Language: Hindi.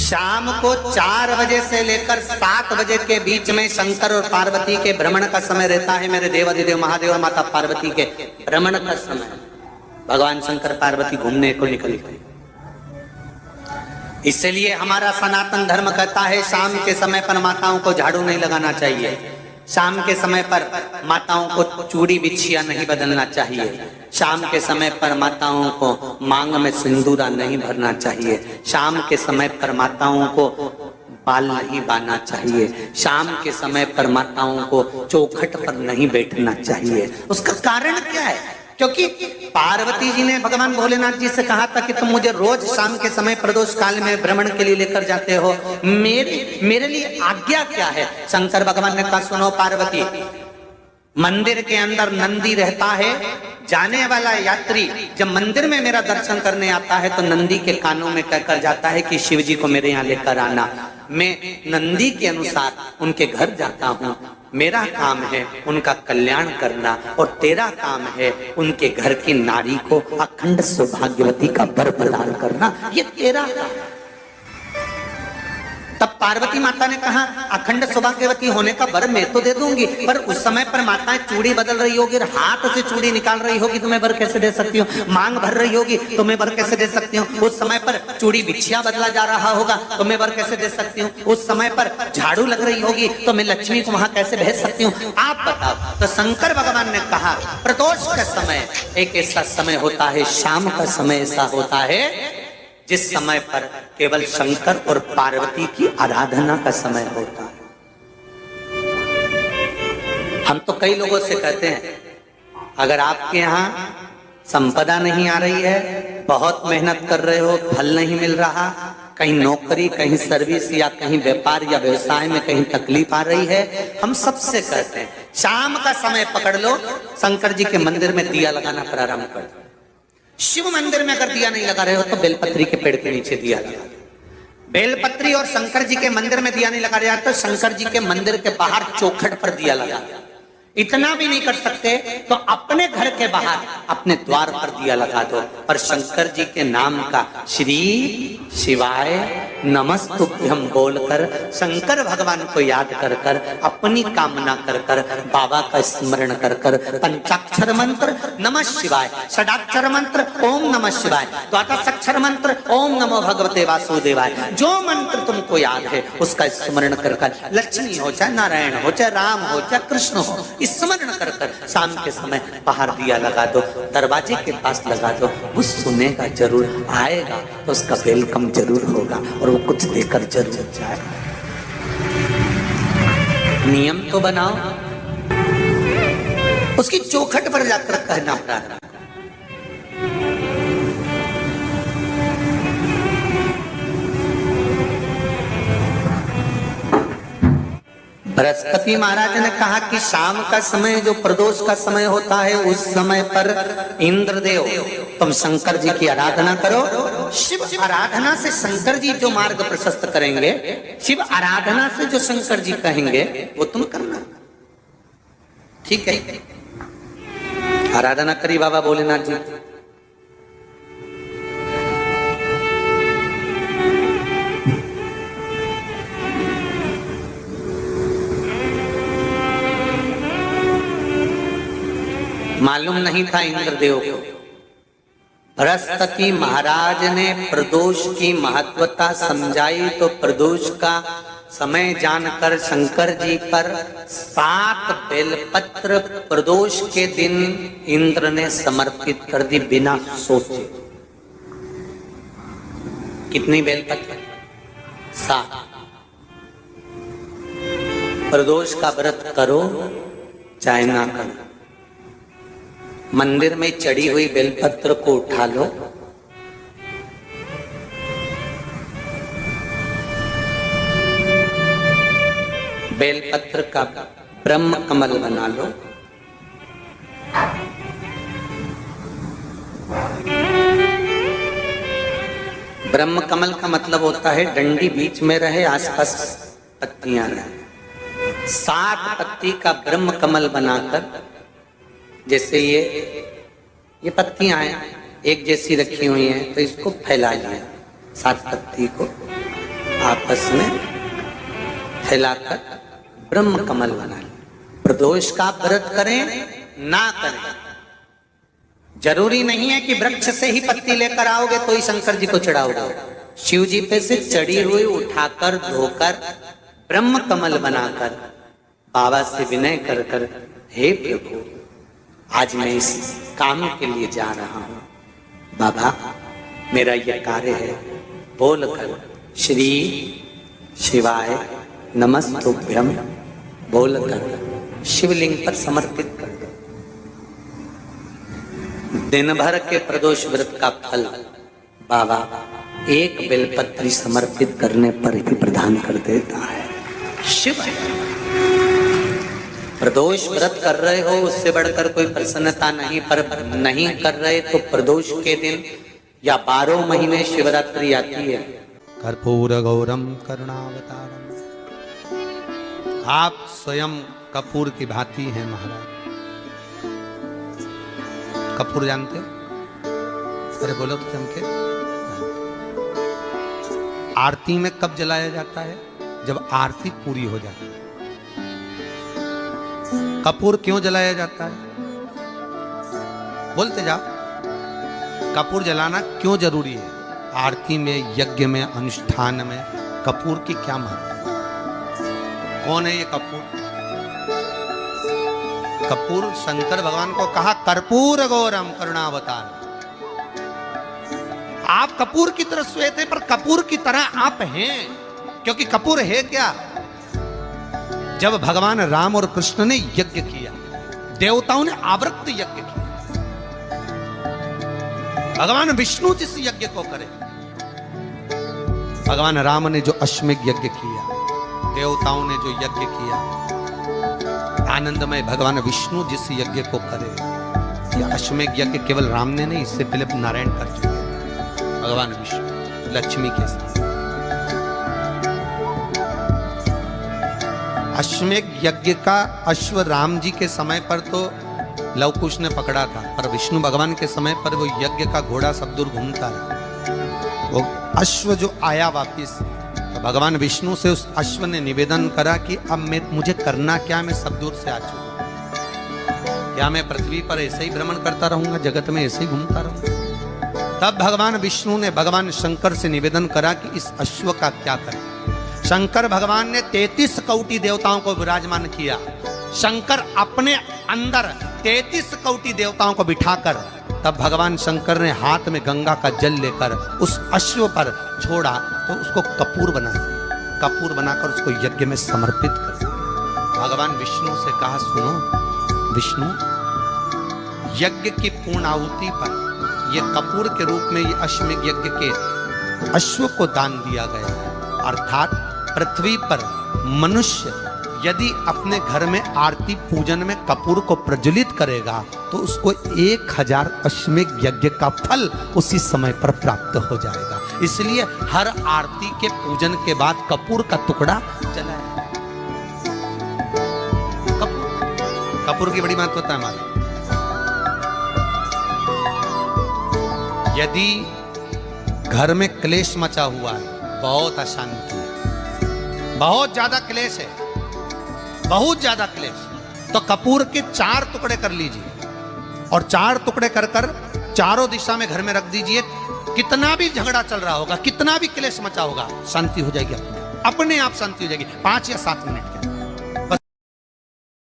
शाम को 4 बजे से लेकर 7 बजे के बीच में शंकर और पार्वती के भ्रमण का समय रहता है। मेरे देवाधिदेव महादेव और माता पार्वती के भ्रमण का समय, भगवान शंकर पार्वती घूमने को निकले। इसलिए हमारा सनातन धर्म कहता है शाम के समय पर माताओं को झाड़ू नहीं लगाना चाहिए, शाम के समय पर माताओं को चूड़ी बिछिया नहीं बदलना चाहिए, शाम के समय पर माताओं को मांग में सिंदूरा नहीं भरना चाहिए, शाम के समय पर माताओं को बाल नहीं बांधना चाहिए, शाम के समय पर माताओं को चौखट पर नहीं बैठना चाहिए। उसका कारण क्या है? क्योंकि पार्वती जी ने भगवान भोलेनाथ जी से कहा था कि तुम मुझे रोज शाम के समय प्रदोष काल में भ्रमण के लिए लेकर जाते हो, मेरे लिए आज्ञा क्या है? शंकर भगवान ने कहा सुनो पार्वती, मंदिर के अंदर नंदी रहता है, जाने वाला यात्री जब मंदिर में मेरा दर्शन करने आता है तो नंदी के कानों में कहकर जाता है कि शिव जी को मेरे यहाँ लेकर आना। मैं नंदी के अनुसार उनके घर जाता हूँ, मेरा काम है उनका कल्याण करना और तेरा काम है उनके घर की नारी को अखंड सौभाग्यवती का वर प्रदान करना, ये तेरा काम। तब पार्वती माता ने कहा अखंड सौभाग्यवती होने का वर मैं तो दे दूंगी, पर उस समय पर माताएं चूड़ी बदल रही होगी, हाथ से चूड़ी निकाल रही होगी तो मैं वर कैसे दे सकती हूँ? मांग भर रही होगी तो मैं वर कैसे दे सकती हूँ? उस समय पर चूड़ी बिछिया बदला जा रहा होगा तो मैं वर कैसे दे सकती हूँ? उस समय पर झाड़ू लग रही होगी तो मैं लक्ष्मी को वहां कैसे भेज सकती हूँ? आप बताओ। तो शंकर भगवान ने कहा प्रदोष का समय एक ऐसा समय होता है, शाम का समय ऐसा होता है जिस समय पर केवल शंकर और पार्वती की आराधना का समय होता है। हम तो कई लोगों से कहते हैं अगर आपके यहाँ संपदा नहीं आ रही है, बहुत मेहनत कर रहे हो, फल नहीं मिल रहा, कहीं नौकरी, कहीं सर्विस या कहीं व्यापार या व्यवसाय में कहीं तकलीफ आ रही है, हम सबसे कहते हैं शाम का समय पकड़ लो, शंकर जी के मंदिर में दिया लगाना प्रारंभ कर दो। शिव मंदिर में अगर दिया नहीं लगा रहे हो तो बेलपत्री के पेड़ के नीचे दिया लगा दो। बेलपत्री और शंकर जी के मंदिर में दिया नहीं लगा रहे तो शंकर जी के मंदिर के बाहर चौखट पर दिया लगा दो। इतना भी नहीं कर सकते तो अपने घर के बाहर अपने द्वार पर दिया लगा दो और शंकर जी के नाम का श्री शिवाय नमस्तुभ्यं बोलकर शंकर भगवान को याद कर कर अपनी कामना कर कर बाबा का स्मरण कर कर पंचाक्षर मंत्र नमः शिवाय, षडाक्षर मंत्र ओम नमः शिवाय, द्वादशाक्षर मंत्र ओम नमो भगवते वासुदेवाय, जो मंत्र तुमको याद है उसका स्मरण कर कर लक्ष्मी हो चाहे नारायण हो चाहे राम हो चाहे कृष्ण हो स्मरण कर कर शाम के समय बाहर दिया लगा दो, दरवाजे के पास लगा दो। वो सुनेगा जरूर, आएगा तो उसका वेलकम जरूर होगा और वो कुछ देकर जरूर जाएगा। नियम तो बनाओ, उसकी चौखट पर जाकर कहना प्रारंभ। बृहस्पति महाराज ने कहा कि शाम का समय जो प्रदोष का समय होता है उस समय पर इंद्रदेव तुम शंकर जी की आराधना करो। शिव आराधना से शंकर जी जो मार्ग प्रशस्त करेंगे, शिव आराधना से जो शंकर जी कहेंगे वो तुम करना, ठीक है? आराधना करी बाबा भोलेनाथ जी। मालूम नहीं था इंद्रदेव को। बृहस्पति महाराज ने प्रदोष की महत्वता समझाई तो प्रदोष का समय जानकर शंकर जी पर 7 बेलपत्र प्रदोष के दिन इंद्र ने समर्पित कर दी बिना सोचे। कितनी बेलपत्र? 7। प्रदोष का व्रत करो चाहे ना करो, मंदिर में चढ़ी हुई बेलपत्र को उठा लो, बेलपत्र का ब्रह्म कमल बना लो, ब्रह्म कमल का मतलब होता है डंडी बीच में रहे, आसपास पत्तियां रहे। 7 पत्ती का ब्रह्म कमल बनाकर, जैसे ये पत्तियां हैं एक जैसी रखी हुई हैं तो इसको फैला लिया 7 पत्ती को, आपस में फैलाकर ब्रह्म कमल बना लें। प्रदोष का व्रत करें ना करें, जरूरी नहीं है कि वृक्ष से ही पत्ती लेकर आओगे तो ही शंकर जी को चढ़ाओगे। शिव जी पे से चढ़ी हुई उठाकर धोकर ब्रह्म कमल बनाकर बाबा से विनय कर कर, हे प्रभु आज मैं इस काम के लिए जा रहा हूं, बाबा मेरा यह कार्य है, बोलकर श्री शिवाय नमस्तुभ्यम बोलकर शिवलिंग पर समर्पित कर दो। दिन भर के प्रदोष व्रत का फल बाबा एक बेलपत्री समर्पित करने पर ही प्रदान कर देता है। शिव प्रदोष व्रत कर रहे हो उससे बढ़कर कोई प्रसन्नता नहीं, पर नहीं कर रहे तो प्रदोष के दिन या 12 महीने शिवरात्रि आती है। कर्पूर गौरम करुणावतारम, आप स्वयं कपूर की भांति हैं महाराज। कपूर जानते हो? अरे बोलो तो चमके। आरती में कब जलाया जाता है? जब आरती पूरी हो जाती है। कपूर क्यों जलाया जाता है? बोलते जाओ। कपूर जलाना क्यों जरूरी है? आरती में, यज्ञ में, अनुष्ठान में कपूर की क्या महत्व है? कौन है ये कपूर? कपूर शंकर भगवान को कहा कर्पूर गौरम करुणावतार। आप कपूर की तरह श्वेत है, पर कपूर की तरह आप हैं, क्योंकि कपूर है क्या? जब भगवान राम और कृष्ण ने यज्ञ किया, देवताओं ने आवृत्त यज्ञ किया। भगवान विष्णु जिस यज्ञ को करे, भगवान राम ने जो अश्वमेध यज्ञ किया, देवताओं ने जो यज्ञ किया, आनंदमय भगवान विष्णु जिस यज्ञ को करे, यह अश्वमेध यज्ञ केवल राम ने नहीं, इससे पहले नारायण कर चुके थे। भगवान विष्णु लक्ष्मी के साथ अश्वमेध यज्ञ का अश्व राम जी के समय पर तो लवकुश ने पकड़ा था, पर विष्णु भगवान के समय पर वो यज्ञ का घोड़ा सब दूर घूमता रहा। वो अश्व जो आया वापिस, तो भगवान विष्णु से उस अश्व ने निवेदन करा कि अब मुझे करना क्या, मैं सब दूर से आ चुका, क्या मैं पृथ्वी पर ऐसे ही भ्रमण करता रहूंगा, जगत में ऐसे ही घूमता रहूंगा? तब भगवान विष्णु ने भगवान शंकर से निवेदन करा कि इस अश्व का क्या करें। शंकर भगवान ने 33 कोटि देवताओं को विराजमान किया। शंकर अपने अंदर 33 कोटि देवताओं को बिठाकर, तब भगवान शंकर ने हाथ में गंगा का जल लेकर उस अश्व पर छोड़ा, तो उसको कपूर बना दिया। कपूर बनाकर उसको यज्ञ में समर्पित कर दिया। भगवान विष्णु से कहा, सुनो विष्णु, यज्ञ की पूर्ण आहुति पर ये कपूर के रूप में ये अश्वमेध यज्ञ के अश्व को दान दिया गया। अर्थात पृथ्वी पर मनुष्य यदि अपने घर में आरती पूजन में कपूर को प्रज्वलित करेगा तो उसको 1000 अश्वमेध यज्ञ का फल उसी समय पर प्राप्त हो जाएगा। इसलिए हर आरती के पूजन के बाद कपूर का टुकड़ा जलाया। कपूर की बड़ी महत्वता है हमारी। यदि घर में क्लेश मचा हुआ है, बहुत अशांति है, बहुत ज्यादा क्लेश है, बहुत ज्यादा क्लेश, तो कपूर के 4 टुकड़े कर लीजिए और 4 टुकड़े कर कर चारों दिशा में घर में रख दीजिए। कितना भी झगड़ा चल रहा होगा, कितना भी क्लेश मचा होगा, शांति हो जाएगी, अपने आप शांति हो जाएगी 5 या 7 मिनट के।